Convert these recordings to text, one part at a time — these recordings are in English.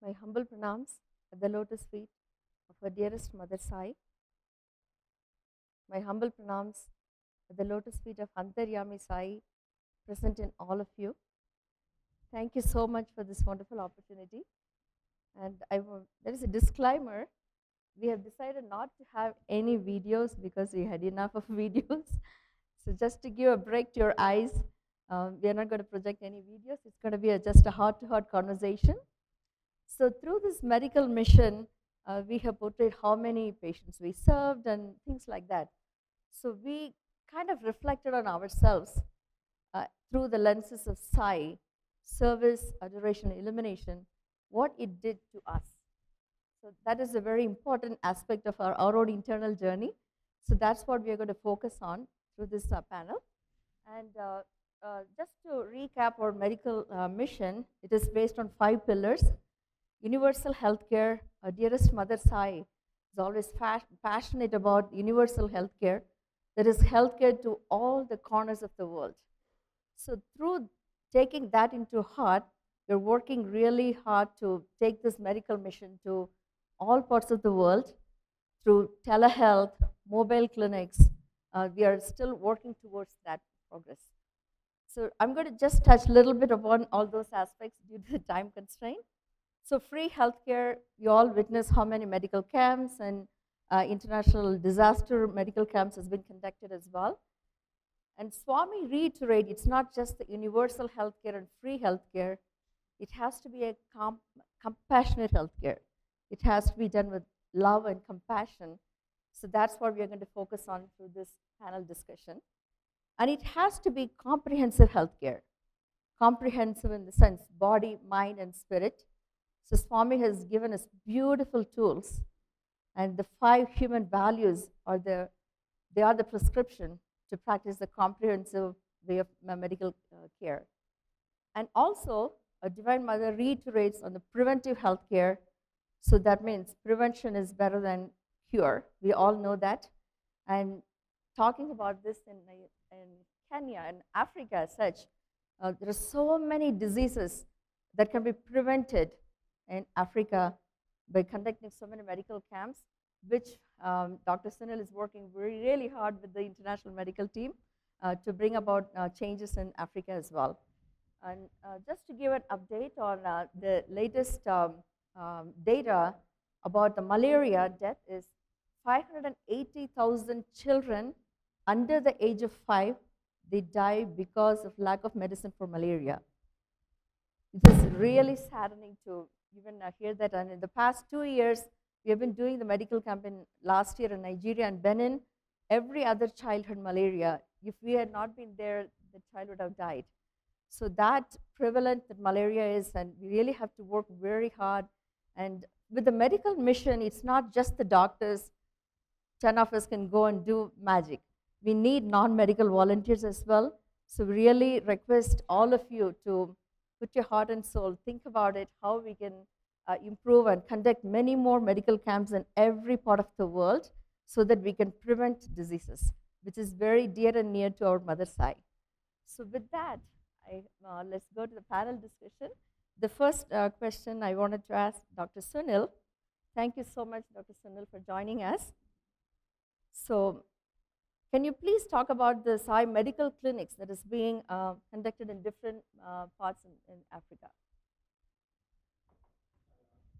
My humble pranams at the lotus feet of our dearest Mother Sai. My humble pranams at the lotus feet of Antaryami Sai, present in all of you. Thank you so much for this wonderful opportunity. And there is a disclaimer. We have decided not to have any videos because we had enough of videos. So just to give a break to your eyes, we are not going to project any videos. It's going to be just a heart-to-heart conversation. So through this medical mission, we have portrayed how many patients we served and things like that. So we kind of reflected on ourselves through the lenses of Sai, service, adoration, illumination, what it did to us. So that is a very important aspect of our own internal journey. So that's what we are going to focus on through this panel. And just to recap our medical mission, it is based on 5 pillars. Universal healthcare. Our dearest Mother Sai is always passionate about universal healthcare. That is healthcare to all the corners of the world. So through taking that into heart, we're working really hard to take this medical mission to all parts of the world through telehealth, mobile clinics. We are still working towards that progress. So I'm going to just touch a little bit upon all those aspects due to the time constraint. So free healthcare, you all witness how many medical camps and international disaster medical camps has been conducted as well. And Swami reiterate, it's not just the universal healthcare and free healthcare. It has to be a compassionate healthcare. It has to be done with love and compassion. So that's what we are going to focus on through this panel discussion. And it has to be comprehensive healthcare. Comprehensive in the sense body, mind, and spirit. So Swami has given us beautiful tools, and the 5 human values are the prescription to practice the comprehensive way of medical care. And also, a Divine Mother reiterates on the preventive health care. So that means prevention is better than cure. We all know that. And talking about this in Kenya and Africa as such, there are so many diseases that can be prevented in Africa by conducting so many medical camps, which Dr. Sunil is working really hard with the international medical team to bring about changes in Africa as well. And just to give an update on the latest data about the malaria death is 580,000 children under the age of 5, they die because of lack of medicine for malaria. It is really saddening to even hear that. And in the past 2 years, we have been doing the medical campaign last year in Nigeria and Benin. Every other child had malaria. If we had not been there, the child would have died. So that prevalent that malaria is, and we really have to work very hard. And with the medical mission, it's not just the doctors. 10 of us can go and do magic. We need non-medical volunteers as well. So we really request all of you to put your heart and soul, think about it, how we can improve and conduct many more medical camps in every part of the world so that we can prevent diseases, which is very dear and near to our Mother Sai. So with that, let's go to the panel discussion. The first question I wanted to ask Dr. Sunil. Thank you so much, Dr. Sunil, for joining us. So can you please talk about the Sai Medical clinics that is being conducted in different parts in Africa?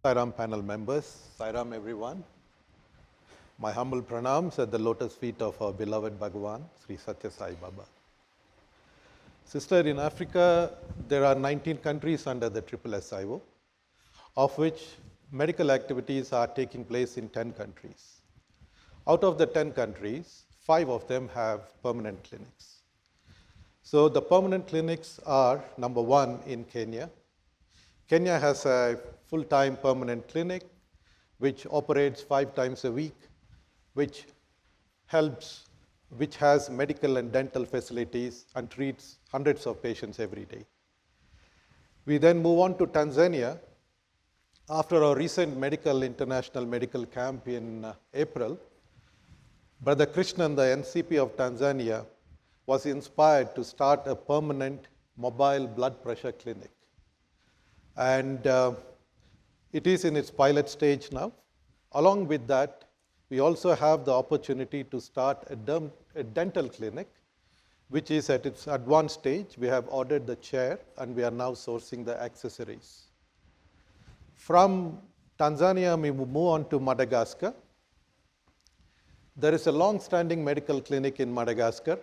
Sairam panel members, Sairam everyone. My humble pranams at the lotus feet of our beloved Bhagavan, Sri Sathya Sai Baba. Sister, in Africa, there are 19 countries under the SSSIO, of which medical activities are taking place in 10 countries. Out of the 10 countries, 5 of them have permanent clinics. So the permanent clinics are, number 1, in Kenya. Kenya has a full-time permanent clinic which operates 5 times a week, which has medical and dental facilities and treats hundreds of patients every day. We then move on to Tanzania. After our recent international medical camp in April, Brother Krishnan, the NCP of Tanzania, was inspired to start a permanent mobile blood pressure clinic. And It is in its pilot stage now. Along with that, we also have the opportunity to start a dental clinic, which is at its advanced stage. We have ordered the chair, and we are now sourcing the accessories. From Tanzania, we move on to Madagascar. There is a long-standing medical clinic in Madagascar,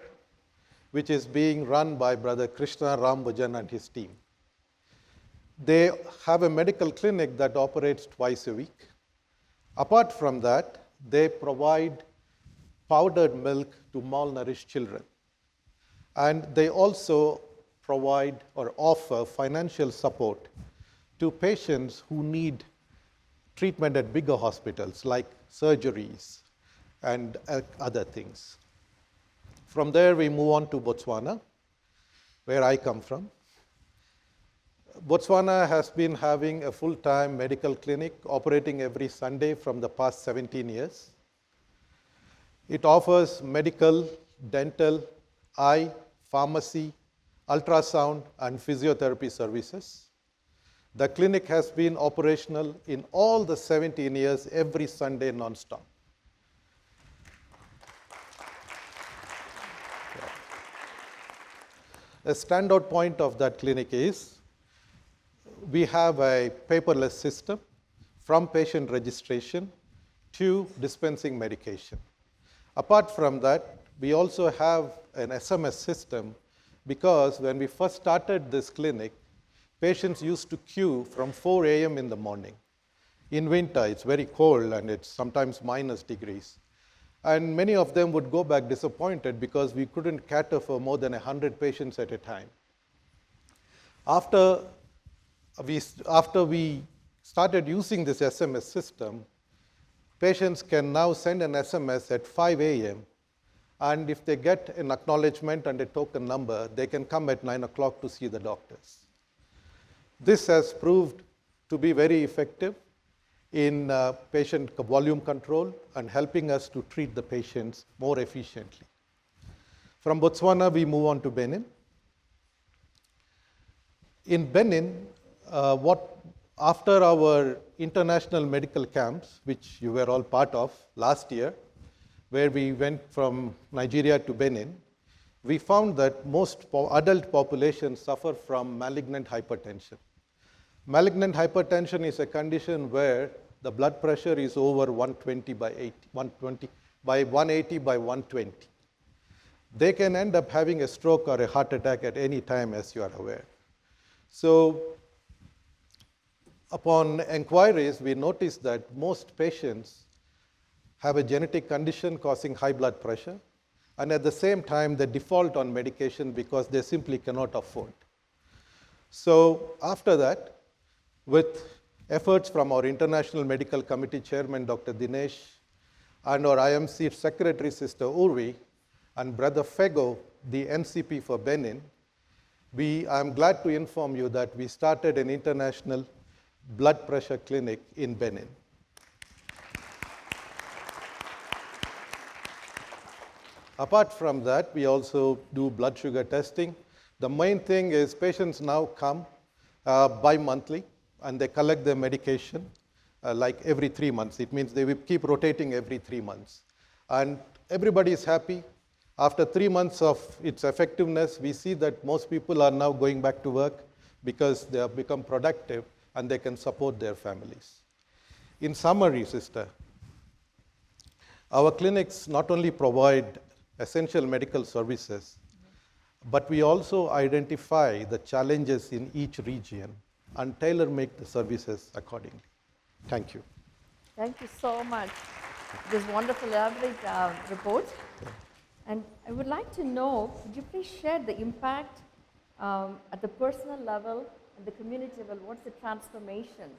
which is being run by Brother Krishna Rambujan and his team. They have a medical clinic that operates twice a week. Apart from that, they provide powdered milk to malnourished children. And they also provide or offer financial support to patients who need treatment at bigger hospitals, like surgeries and other things. From there, we move on to Botswana, where I come from. Botswana has been having a full-time medical clinic operating every Sunday from the past 17 years. It offers medical, dental, eye, pharmacy, ultrasound, and physiotherapy services. The clinic has been operational in all the 17 years, every Sunday non-stop. A standout point of that clinic is we have a paperless system from patient registration to dispensing medication. Apart from that, we also have an SMS system because when we first started this clinic, patients used to queue from 4 a.m. in the morning. In winter, it's very cold and it's sometimes -degrees. And many of them would go back disappointed because we couldn't cater for more than 100 patients at a time. After we started using this SMS system, patients can now send an SMS at 5 a.m. and if they get an acknowledgement and a token number, they can come at 9 o'clock to see the doctors. This has proved to be very effective in patient volume control and helping us to treat the patients more efficiently. From Botswana, we move on to Benin. In Benin, after our international medical camps, which you were all part of last year, where we went from Nigeria to Benin, we found that most adult populations suffer from malignant hypertension. Malignant hypertension is a condition where the blood pressure is over 180 by 120. They can end up having a stroke or a heart attack at any time, as you are aware. So upon inquiries, we noticed that most patients have a genetic condition causing high blood pressure, and at the same time, they default on medication because they simply cannot afford. So after that, with efforts from our International Medical Committee Chairman, Dr. Dinesh, and our IMC Secretary, Sister Urvi, and Brother Fego, the NCP for Benin, I'm glad to inform you that we started an international blood pressure clinic in Benin. Apart from that, we also do blood sugar testing. The main thing is patients now come bi-monthly and they collect their medication like every 3 months. It means they will keep rotating every 3 months. And everybody is happy. After 3 months of its effectiveness, we see that most people are now going back to work because they have become productive and they can support their families. In summary, sister, our clinics not only provide essential medical services, but we also identify the challenges in each region and tailor-make the services accordingly. Thank you. Thank you so much. This wonderful, elaborate report. And I would like to know, could you please share the impact at the personal level and the community level? What's the transformation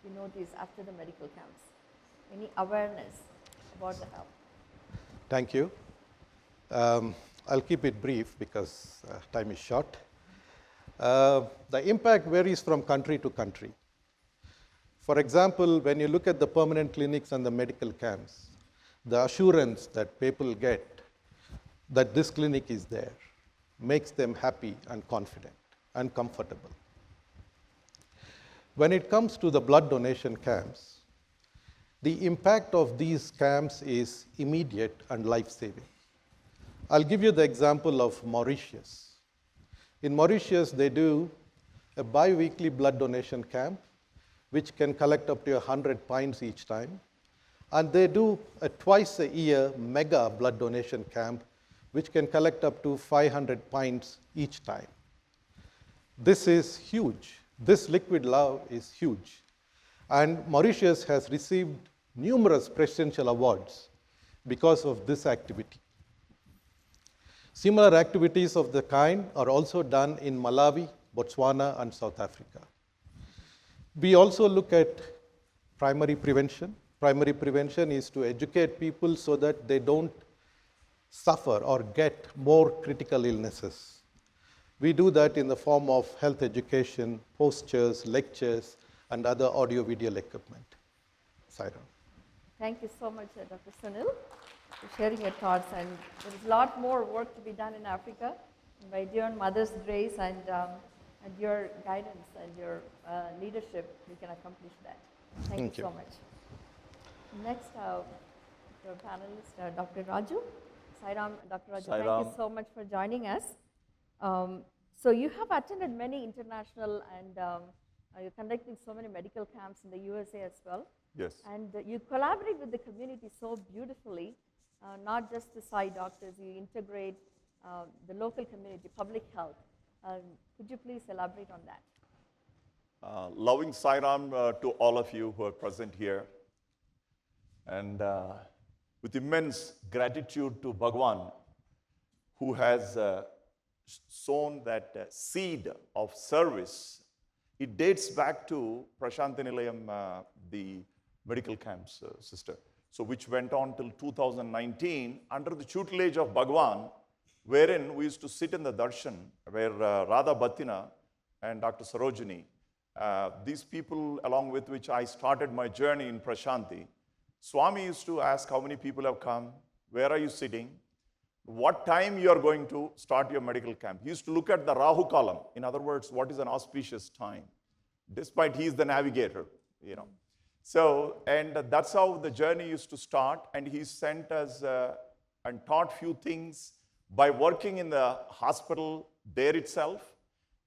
you notice after the medical camps? Any awareness about the health? Thank you. I'll keep it brief because time is short. The impact varies from country to country. For example, when you look at the permanent clinics and the medical camps, the assurance that people get that this clinic is there makes them happy and confident and comfortable. When it comes to the blood donation camps, the impact of these camps is immediate and life-saving. I'll give you the example of Mauritius. In Mauritius, they do a bi-weekly blood donation camp, which can collect up to 100 pints each time. And they do a twice a year mega blood donation camp, which can collect up to 500 pints each time. This is huge. This liquid love is huge. And Mauritius has received numerous presidential awards because of this activity. Similar activities of the kind are also done in Malawi, Botswana, and South Africa. We also look at primary prevention. Primary prevention is to educate people so that they don't suffer or get more critical illnesses. We do that in the form of health education, postures, lectures, and other audio-visual equipment. Saira. Thank you so much, Dr. Sunil, for sharing your thoughts. And there is a lot more work to be done in Africa. And by your mother's grace and your guidance and your leadership, we can accomplish that. Thank you so much. Next, our panelist, Dr. Raju. Sairam, Dr. Raju, thank you so much for joining us. So you have attended many international and you're conducting so many medical camps in the USA as well. Yes. And you collaborate with the community so beautifully, not just the Sai doctors, you integrate the local community, public health. Could you please elaborate on that? Loving Sairam to all of you who are present here. And with immense gratitude to Bhagwan, who has sown that seed of service. It dates back to Prashanthi Nilayam, the medical camps, sister. So which went on till 2019 under the tutelage of Bhagwan, wherein we used to sit in the darshan, where Radha Bhattina and Dr. Sarojini, these people along with which I started my journey in Prashanthi, Swami used to ask how many people have come, where are you sitting, what time you are going to start your medical camp. He used to look at the Rahu column. In other words, what is an auspicious time? Despite he is the navigator, you know. So, and that's how the journey used to start. And he sent us and taught few things by working in the hospital there itself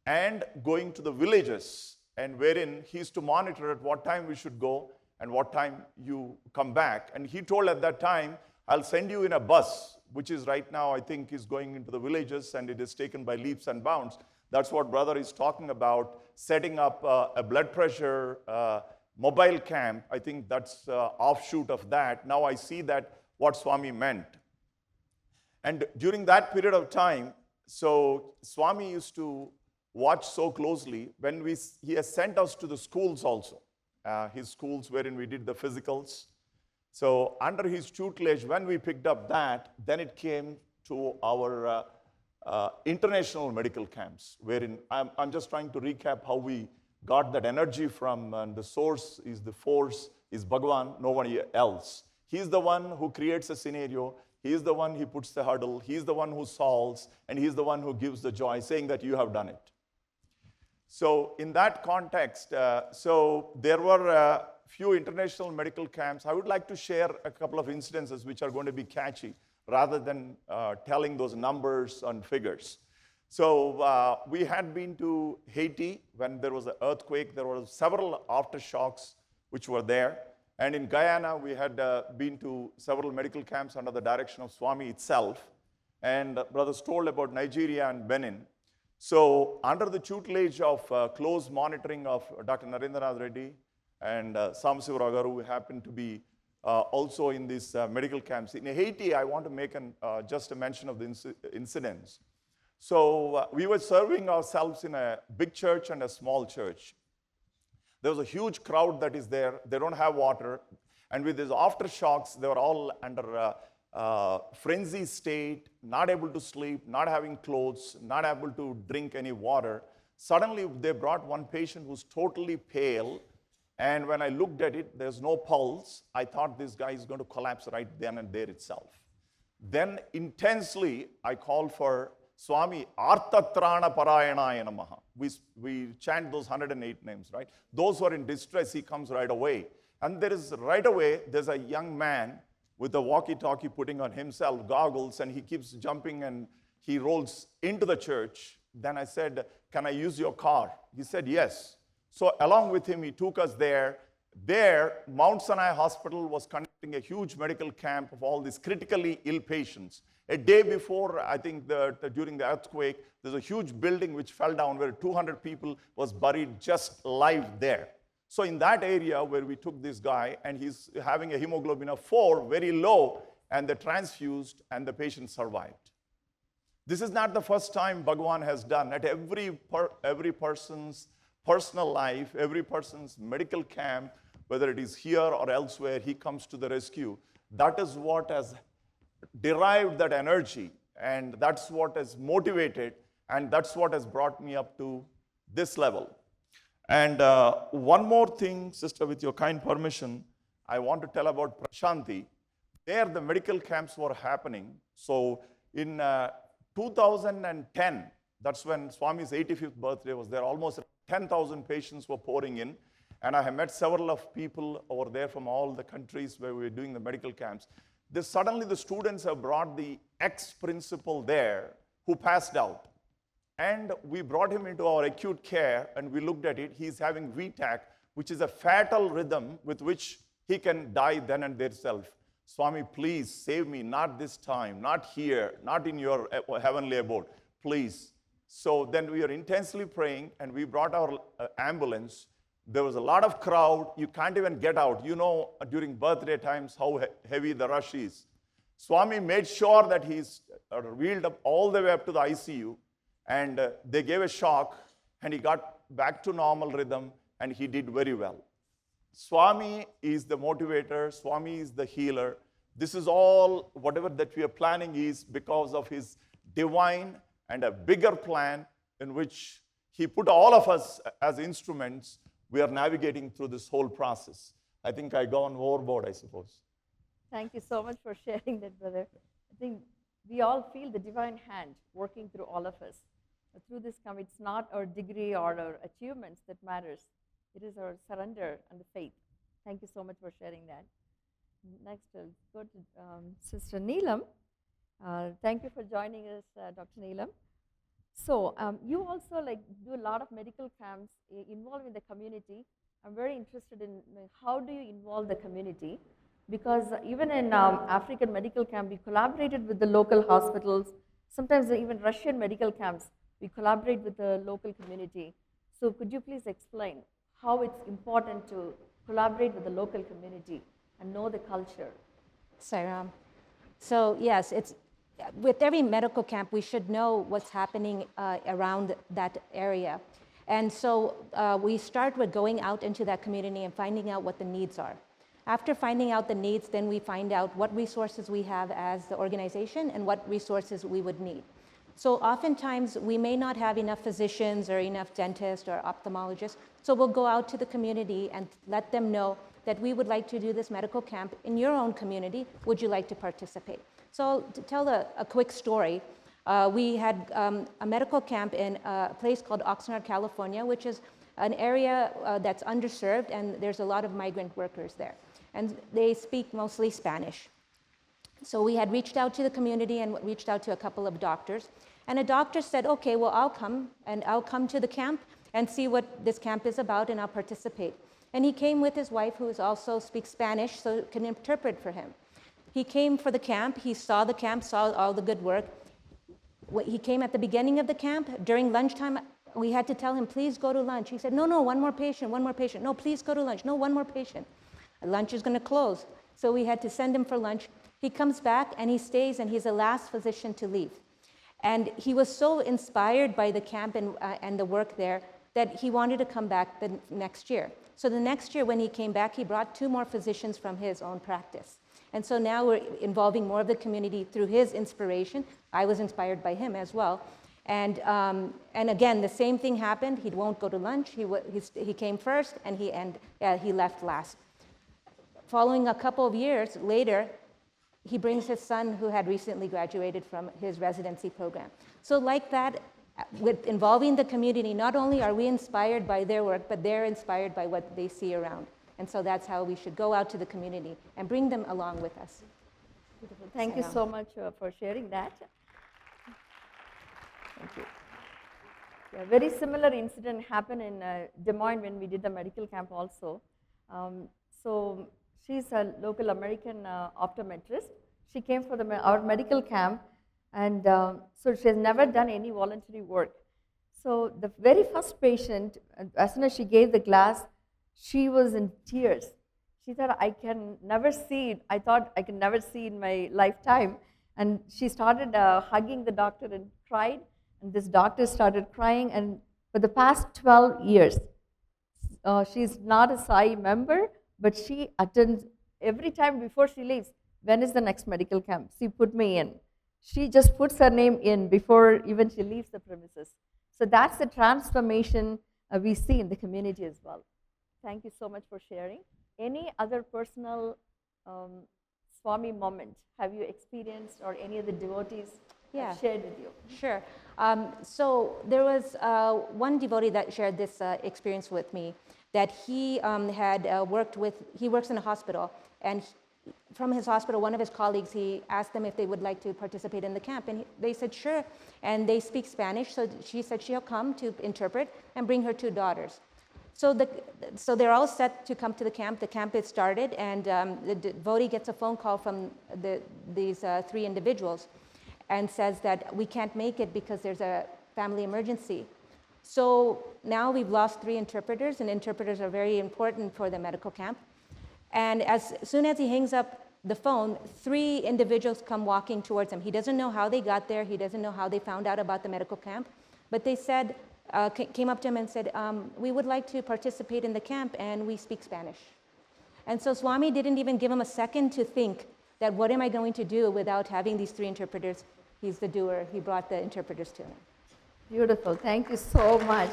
and going to the villages, and wherein he used to monitor at what time we should go and what time you come back. And he told at that time, I'll send you in a bus, which is right now, I think, is going into the villages and it is taken by leaps and bounds. That's what brother is talking about, setting up a blood pressure mobile camp. I think that's offshoot of that. Now I see that what Swami meant. And during that period of time, so Swami used to watch so closely when he has sent us to the schools also, his schools wherein we did the physicals. So under his tutelage, when we picked up that, then it came to our international medical camps, wherein I'm just trying to recap how we got that energy from, and the source is the force, is Bhagwan, no one else. He's the one who creates a scenario, he's the one who puts the hurdle, he's the one who solves, and he's the one who gives the joy, saying that you have done it. So in that context, so there were few international medical camps. I would like to share a couple of incidences which are going to be catchy rather than telling those numbers and figures. So we had been to Haiti when there was an earthquake. There were several aftershocks which were there. And in Guyana, we had been to several medical camps under the direction of Swami itself. And brothers told about Nigeria and Benin. So under the tutelage of close monitoring of Dr. Narendranath Reddy and Samsiva Ragaru, who happened to be also in these medical camps. In Haiti, I want to make just a mention of the incidents. So we were serving ourselves in a big church and a small church. There was a huge crowd that is there. They don't have water. And with these aftershocks, they were all under frenzy state, not able to sleep, not having clothes, not able to drink any water. Suddenly, they brought one patient who's totally pale. And when I looked at it, there's no pulse. I thought this guy is going to collapse right then and there itself. Then intensely, I called for Swami Arthatrana Parayanaya Namaha. We chant those 108 names, right? Those who are in distress, he comes right away. And there's a young man with a walkie-talkie putting on himself goggles, and he keeps jumping and he rolls into the church. Then I said, can I use your car? He said, yes. So along with him, he took us there. There, Mount Sinai Hospital was conducting a huge medical camp of all these critically ill patients. A day before, I think during the earthquake, there's a huge building which fell down where 200 people was buried just live there. So in that area where we took this guy, and he's having a hemoglobin of 4, very low, and they transfused, and the patient survived. This is not the first time Bhagwan has done. At every person's personal life, every person's medical camp, whether it is here or elsewhere, he comes to the rescue. That is what has derived that energy, and that's what has motivated, and that's what has brought me up to this level. And one more thing, sister, with your kind permission, I want to tell about Prashanti. There, the medical camps were happening. So in 2010, that's when Swami's 85th birthday was there. Almost 10,000 patients were pouring in. And I have met several of people over there from all the countries where we were doing the medical camps. Suddenly, the students have brought the ex-principal there who passed out. And we brought him into our acute care, and we looked at it. He's having VTAC, which is a fatal rhythm with which he can die then and there self. Swami, please save me, not this time, not here, not in your heavenly abode, please. So then we are intensely praying, and we brought our ambulance. There was a lot of crowd. You can't even get out. You know, during birthday times, how heavy the rush is. Swami made sure that he's wheeled up all the way up to the ICU, and they gave a shock, and he got back to normal rhythm, and he did very well. Swami is the motivator. Swami is the healer. This is all, whatever that we are planning is because of his divine and a bigger plan in which he put all of us as instruments. We are navigating through this whole process. I think I gone overboard, I suppose. Thank you so much for sharing that, brother. I think we all feel the divine hand working through all of us. Through this come, it's not our degree or our achievements that matters. It is our surrender and the faith. Thank you so much for sharing that. Next, we'll go to Sister Neelam. Thank you for joining us, Dr. Neelam. So you also do a lot of medical camps involving the community. I'm very interested in how do you involve the community? Because even in African medical camp, we collaborated with the local hospitals. Sometimes even Russian medical camps, we collaborate with the local community. So could you please explain how it's important to collaborate with the local community and know the culture? Sairam. So yes, it's with every medical camp, we should know what's happening around that area. And so we start with going out into that community and finding out what the needs are. After finding out the needs, then we find out what resources we have as the organization and what resources we would need. So oftentimes, we may not have enough physicians or enough dentists or ophthalmologists, so we'll go out to the community and let them know that we would like to do this medical camp in your own community. Would you like to participate? So to tell a quick story, we had a medical camp in a place called Oxnard, California, which is an area that's underserved, and there's a lot of migrant workers there. And they speak mostly Spanish. So we had reached out to the community and reached out to a couple of doctors. And a doctor said, okay, well, I'll come to the camp and see what this camp is about, and I'll participate. And he came with his wife, who also speaks Spanish, so can interpret for him. He came for the camp. He saw the camp, saw all the good work. He came at the beginning of the camp. During lunchtime, we had to tell him, please go to lunch. He said, no, one more patient, one more patient. No, please go to lunch. No, one more patient. Lunch is going to close. So we had to send him for lunch. He comes back and he stays, and he's the last physician to leave. And he was so inspired by the camp and the work there that he wanted to come back the next year. So the next year when he came back, he brought 2 more physicians from his own practice. And so now we're involving more of the community through his inspiration. I was inspired by him as well. And again, the same thing happened. He won't go to lunch. He came first, and he left last. Following a couple of years later, he brings his son who had recently graduated from his residency program. So like that, with involving the community, not only are we inspired by their work, but they're inspired by what they see around. And so that's how we should go out to the community and bring them along with us. Beautiful. Thank you so much for sharing that. Thank you. Yeah, very similar incident happened in Des Moines when we did the medical camp also. So she's a local American optometrist. She came for our medical camp, and so she has never done any voluntary work. So the very first patient, as soon as she gave the glass, she was in tears. She thought, I can never see it. I thought I can never see in my lifetime. And she started hugging the doctor and cried. And this doctor started crying. And for the past 12 years, she's not a Sai member, but she attends every time before she leaves. When is the next medical camp? She put me in. She just puts her name in before even she leaves the premises. So that's the transformation we see in the community as well. Thank you so much for sharing. Any other personal Swami moment have you experienced, or any of the devotees have shared with you? Sure. So there was one devotee that shared this experience with me, that he had worked with, he works in a hospital, and from his hospital, one of his colleagues, he asked them if they would like to participate in the camp, and they said sure, and they speak Spanish, so she said she'll come to interpret and bring her 2 daughters. So they're all set to come to the camp. The camp is started, and the devotee gets a phone call from these 3 individuals and says that we can't make it because there's a family emergency. So now we've lost 3 interpreters, and interpreters are very important for the medical camp. And as soon as he hangs up the phone, 3 individuals come walking towards him. He doesn't know how they got there. He doesn't know how they found out about the medical camp. But they said, came up to him and said, we would like to participate in the camp, and we speak Spanish. And so Swami didn't even give him a second to think that what am I going to do without having these 3 interpreters. He's the doer. He brought the interpreters to him. Beautiful. Thank you so much.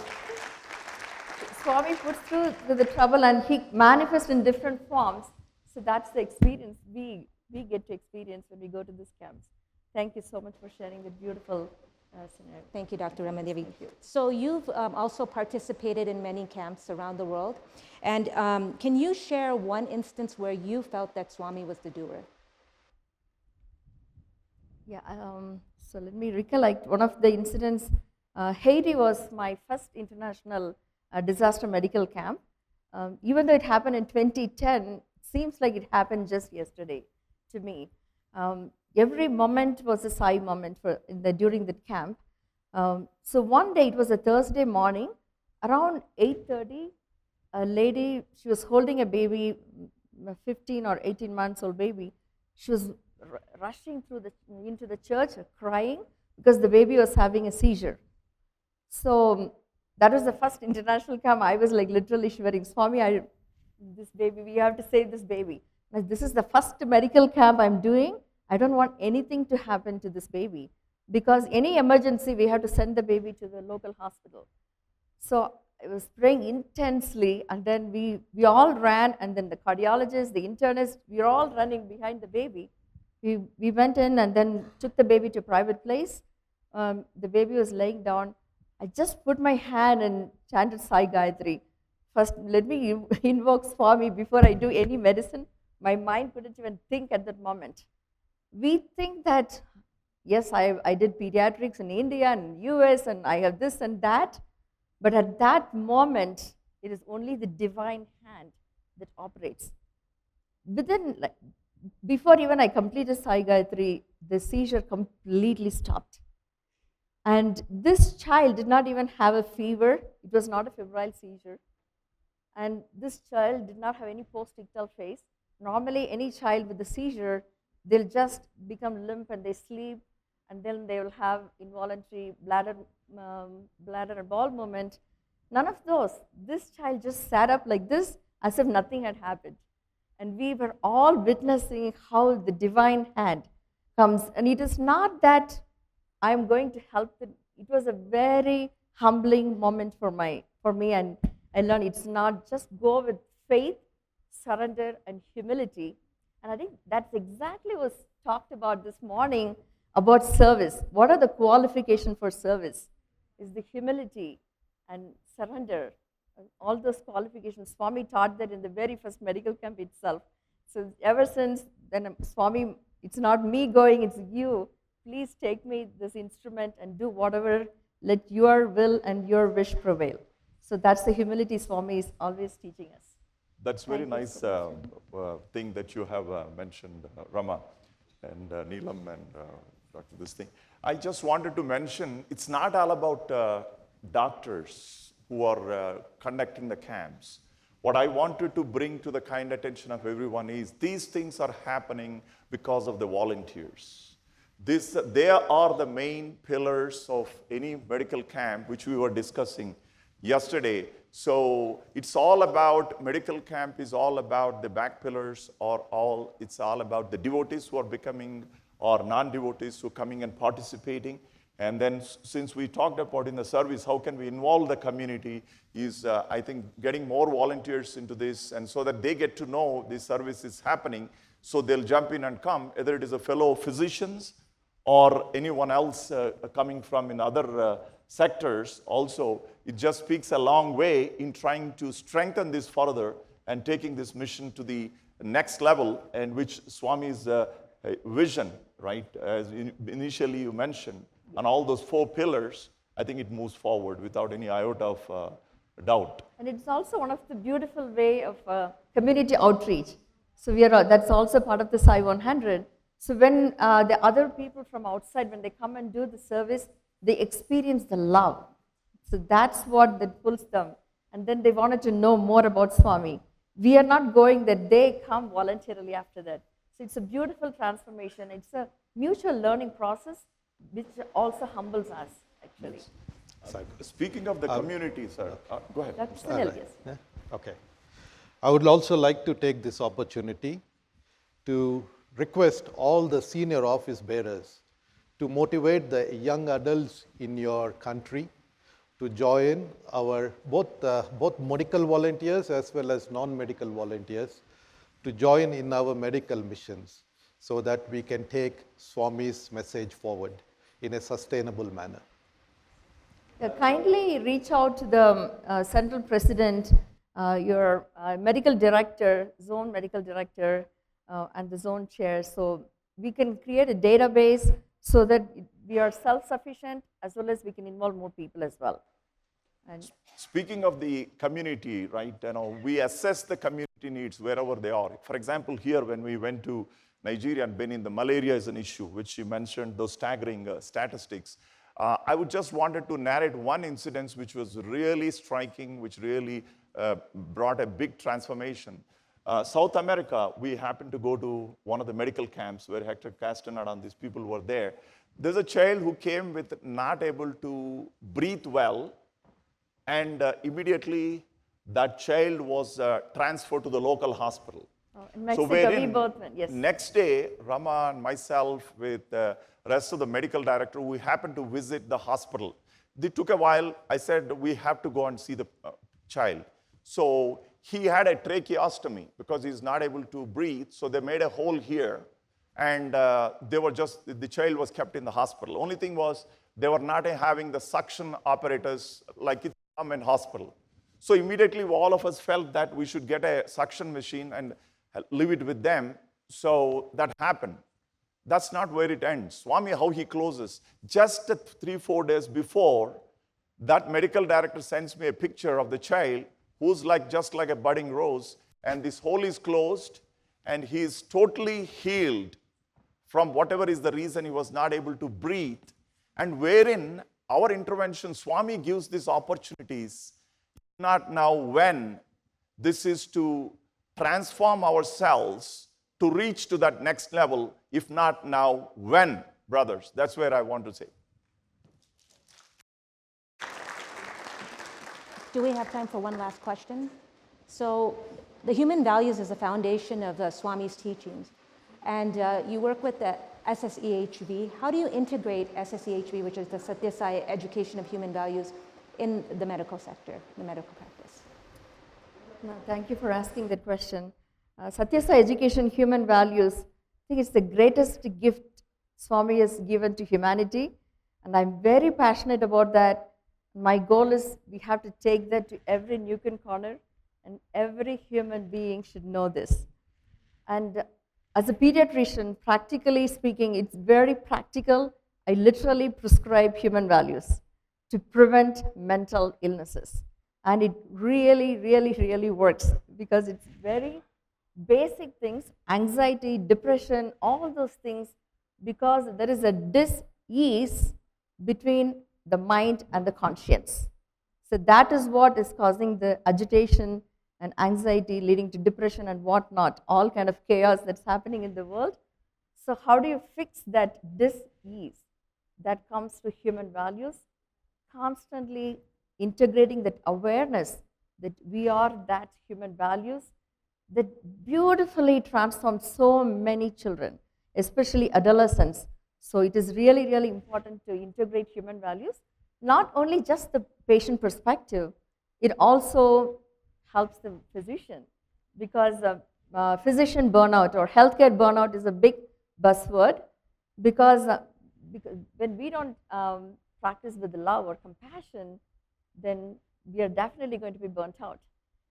Swami puts through the trouble, and he manifests in different forms. So that's the experience we get to experience when we go to these camps. Thank you so much for sharing the beautiful scenario. Thank you, Dr. Ramadevi. So you've also participated in many camps around the world. And can you share one instance where you felt that Swami was the doer? Yeah, so let me recollect one of the incidents. Haiti was my first international disaster medical camp. Even though it happened in 2010, it seems like it happened just yesterday to me. Every moment was a Sai moment during the camp. So one day, it was a Thursday morning, around 8:30, a lady, she was holding a baby, a 15 or 18 months old baby. She was rushing into the church, crying, because the baby was having a seizure. So that was the first international camp. I was like literally shivering. Swami, this baby, we have to save this baby. This is the first medical camp I'm doing. I don't want anything to happen to this baby, because any emergency, we have to send the baby to the local hospital. So I was praying intensely, and then we all ran, and then the cardiologist, the internist, we were all running behind the baby. We went in and then took the baby to a private place. The baby was laying down. I just put my hand and chanted Sai Gayatri. First, let me invoke Swami before I do any medicine. My mind couldn't even think at that moment. We think that, yes, I did pediatrics in India and US, and I have this and that. But at that moment, it is only the divine hand that operates. Before even I completed Sai Gayatri, the seizure completely stopped. And this child did not even have a fever. It was not a febrile seizure. And this child did not have any post-ictal phase. Normally, any child with a seizure, they'll just become limp and they sleep, and then they will have involuntary bladder and bowel movement. None of those. This child just sat up like this as if nothing had happened. And we were all witnessing how the divine hand comes. And it is not that I'm going to help them. It was a very humbling moment for me, and I learned it's not just go with faith, surrender, and humility, And I think that's exactly was talked about this morning about service. What are the qualifications for service? Is the humility and surrender. And all those qualifications, Swami taught that in the very first medical camp itself. So ever since then, Swami, it's not me going, it's you. Please take me this instrument and do whatever, let your will and your wish prevail. So that's the humility Swami is always teaching us. That's very Thank you nice so thing that you have mentioned, Rama and Neelam and Dr. This thing. I just wanted to mention, it's not all about doctors who are conducting the camps. What I wanted to bring to the kind attention of everyone is these things are happening because of the volunteers. They are the main pillars of any medical camp, which we were discussing yesterday. So it's all about, medical camp is all about the back pillars, it's all about the devotees who are becoming, or non-devotees who are coming and participating. And then since we talked about in the service, how can we involve the community is, I think, getting more volunteers into this, and so that they get to know this service is happening, so they'll jump in and come, whether it is a fellow physicians or anyone else coming from in other sectors also. It just speaks a long way in trying to strengthen this further and taking this mission to the next level, and which Swami's vision, right, as initially you mentioned, and all those 4 pillars, I think it moves forward without any iota of doubt. And it's also one of the beautiful way of community outreach. So that's also part of the Sai 100. So when the other people from outside, when they come and do the service, they experience the love. So that's what that pulls them. And then they wanted to know more about Swami. We are not going there, they come voluntarily after that. So it's a beautiful transformation. It's a mutual learning process, which also humbles us, actually. Speaking of the community, sir, go ahead. Dr. Sunil, yes. Yeah? Okay. I would also like to take this opportunity to request all the senior office bearers to motivate the young adults in your country to join our both medical volunteers as well as non-medical volunteers to join in our medical missions, so that we can take Swami's message forward in a sustainable manner. Kindly reach out to the central president, your medical director, zone medical director, and the zone chair, so we can create a database so that we are self-sufficient, as well as we can involve more people as well. And speaking of the community, right, we assess the community needs wherever they are. For example, here when we went to Nigeria and Benin, the malaria is an issue, which you mentioned, those staggering statistics. I would just wanted to narrate one incident which was really striking, which really brought a big transformation. South America, we happened to go to one of the medical camps where Hector Castaneda and these people were there. There's a child who came with not able to breathe well, and immediately that child was transferred to the local hospital. in Mexico, rebirthment, yes. Next day, Rama and myself with the rest of the medical director, we happened to visit the hospital. It took a while. I said, we have to go and see the child. So he had a tracheostomy because he's not able to breathe. So they made a hole here, and the child was kept in the hospital. Only thing was, they were not having the suction apparatus like it's common in hospital. So immediately all of us felt that we should get a suction machine and leave it with them. So that happened. That's not where it ends. Swami, how he closes. Just 3-4 days before, that medical director sends me a picture of the child who's just like a budding rose, and this hole is closed, and he is totally healed from whatever is the reason he was not able to breathe. And wherein our intervention, Swami gives these opportunities, not now when. This is to transform ourselves to reach to that next level, if not now, when, brothers. That's where I want to say. Do we have time for one last question? So the human values is the foundation of Swami's teachings. And you work with the SSEHV. How do you integrate SSEHV, which is the Sathya Sai Education of Human Values, in the medical sector, the medical practice? No, thank you for asking that question. Sathya Sai Education Human Values, I think it's the greatest gift Swami has given to humanity, and I'm very passionate about that. My goal is we have to take that to every nook and corner, and every human being should know this. And as a pediatrician, practically speaking, it's very practical. I literally prescribe human values to prevent mental illnesses. And it really, really, really works because it's very basic things, anxiety, depression, all those things, because there is a dis-ease between the mind and the conscience. So that is what is causing the agitation and anxiety, leading to depression and whatnot, all kind of chaos that's happening in the world. So how do you fix that dis-ease that comes to human values? Constantly integrating that awareness that we are that human values that beautifully transforms so many children, especially adolescents. So it is really, really important to integrate human values, not only just the patient perspective, it also helps the physician, because physician burnout or healthcare burnout is a big buzzword, because when we don't practice with love or compassion, then we are definitely going to be burnt out.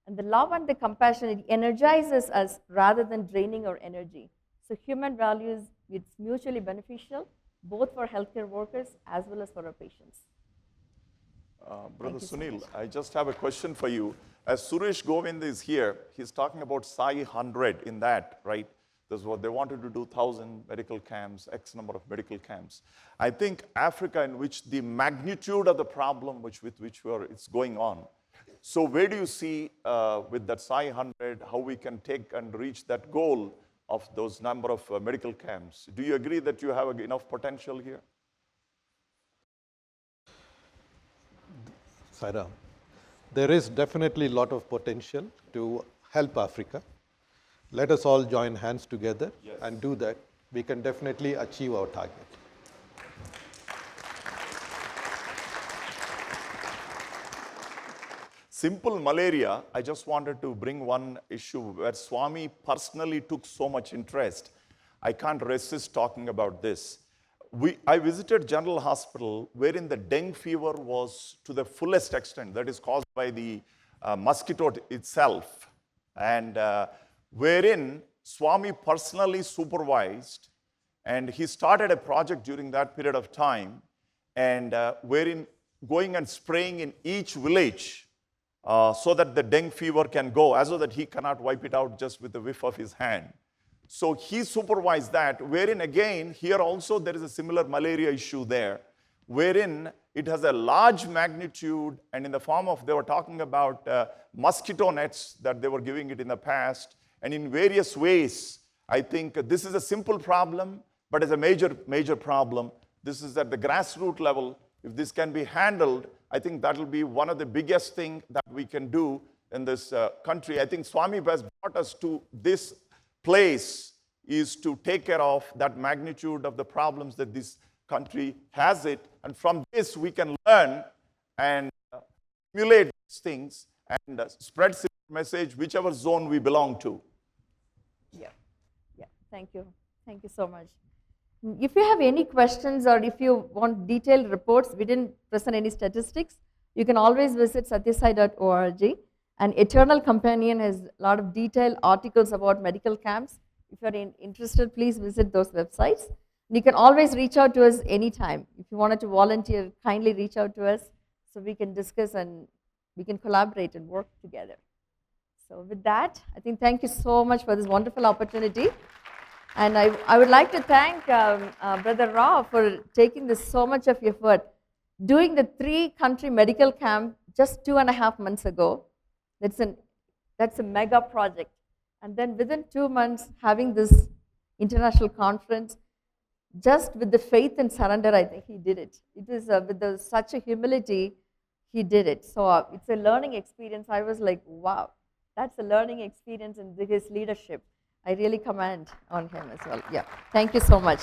And the love and the compassion, it energizes us rather than draining our energy. So human values, it's mutually beneficial, both for healthcare workers as well as for our patients. Brother so Sunil, much. I just have a question for you. As Suresh Govind is here, he's talking about Sai 100 in that, right? That's what they wanted to do, 1,000 medical camps, X number of medical camps. I think Africa, in which the magnitude of the problem with which it's going on. So where do you see with that Sai 100, how we can take and reach that goal of those number of medical camps? Do you agree that you have enough potential here? Sairam, there is definitely a lot of potential to help Africa. Let us all join hands together and do that. We can definitely achieve our target. Simple malaria, I just wanted to bring one issue where Swami personally took so much interest. I can't resist talking about this. I visited General Hospital wherein the dengue fever was to the fullest extent, that is caused by the mosquito itself, and wherein Swami personally supervised, and he started a project during that period of time, and wherein going and spraying in each village so that the dengue fever can go, as though that he cannot wipe it out just with the whiff of his hand. So he supervised that, wherein again, here also there is a similar malaria issue there, wherein it has a large magnitude, and in the form of, they were talking about mosquito nets that they were giving it in the past, and in various ways. I think this is a simple problem, but it's a major problem. This is at the grassroots level. If this can be handled, I think that will be one of the biggest things that we can do in this country. I think Swami has brought us to this place is to take care of that magnitude of the problems that this country has it. And from this, we can learn and emulate these things and spread the message whichever zone we belong to. Yeah, thank you. Thank you so much. If you have any questions or if you want detailed reports, we didn't present any statistics, you can always visit satyasai.org. And Eternal Companion has a lot of detailed articles about medical camps. If you're interested, please visit those websites. And you can always reach out to us anytime. If you wanted to volunteer, kindly reach out to us so we can discuss and we can collaborate and work together. So with that, I think thank you so much for this wonderful opportunity. And I would like to thank Brother Rao for taking this so much of effort. Doing the 3-country medical camp just 2.5 months ago, that's a mega project. And then within 2 months, having this international conference, just with the faith and surrender, I think he did it. It is with such a humility, he did it. So it's a learning experience. I was like, wow, that's a learning experience in his leadership. I really commend on him as well. Yeah, thank you so much.